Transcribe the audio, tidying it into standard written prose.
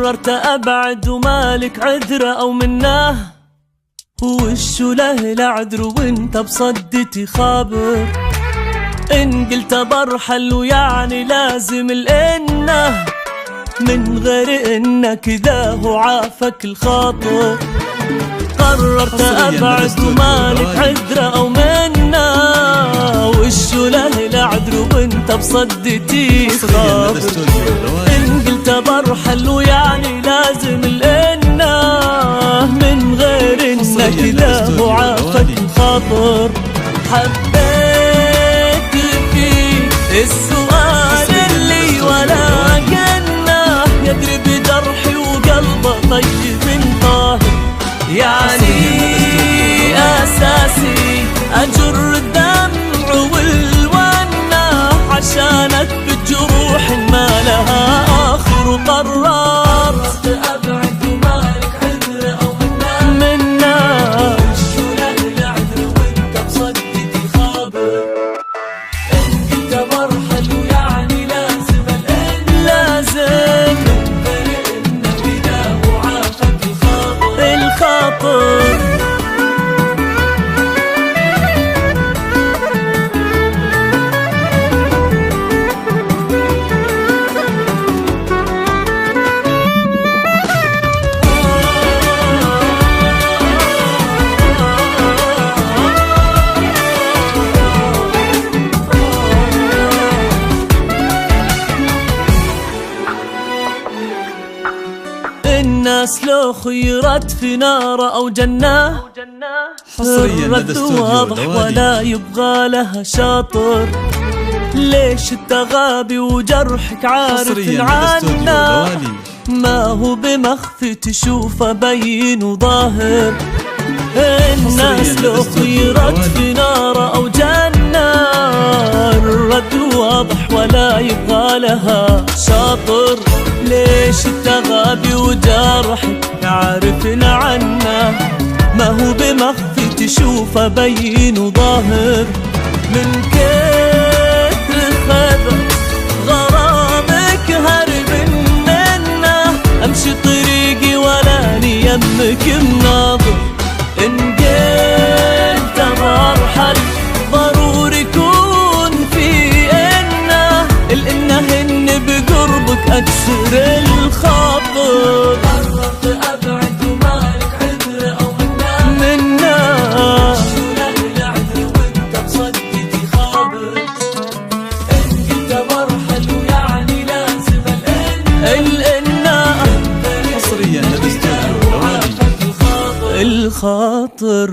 قررت أبعد ومالك عذرة أو منه، وشو له العذر وانت بصدتي خابر. إن قلت برحل ويعني لازم الإنه، من غير إنك ذا هو عافك الخاطر. قررت أبعد ومالك عذرة أو منه، وشو له العذر وانت بصدتي خابر. إن قلت برحل ويعني لازم الإنه، من غير إنك ذا هو عافك الخاطر. حبيت فيك السؤال اللي ولا جنة، يدري بجرحي وقلبه طيب طاهر. يعني أساسي أجر الدمع والونة، عشانك بالجروح ما لها آخر. وقررت أبعد ومالك عذر أو منا، وشو له العذر وانت بصدتي خابر. إن قلت برحل ويعني لازم الإن، لازم من غير إنك إذا هو عافك الخاطر. الناس لو خيرت في نار أو جنة، الرد واضح ولا يبغى لها شاطر. ليش التغابي وجرحك عارف عنا، ما هو بمخفي تشوفه بين وظاهر. الناس لو خيرت في نار أو جنة، الرد واضح ولا يبغى لها شاطر. ليش التغابي وجرحك عارف عنا، ما هو بمخفي تشوفه بين وظاهر. من كتر خذ غرامك هرب منه، امشي طريقي ولا يمك مناظر. ان قلت برحل ضروري يكون في إنه، الإنه إن بقربك أكسر الخاطر. قررت أبعد ومالك عذر أو منا، وشو له العذر وانت بصدتي خابر. إن قلت برحل ويعني لازم الإنه، حصريا لدى استوديو الخاطر.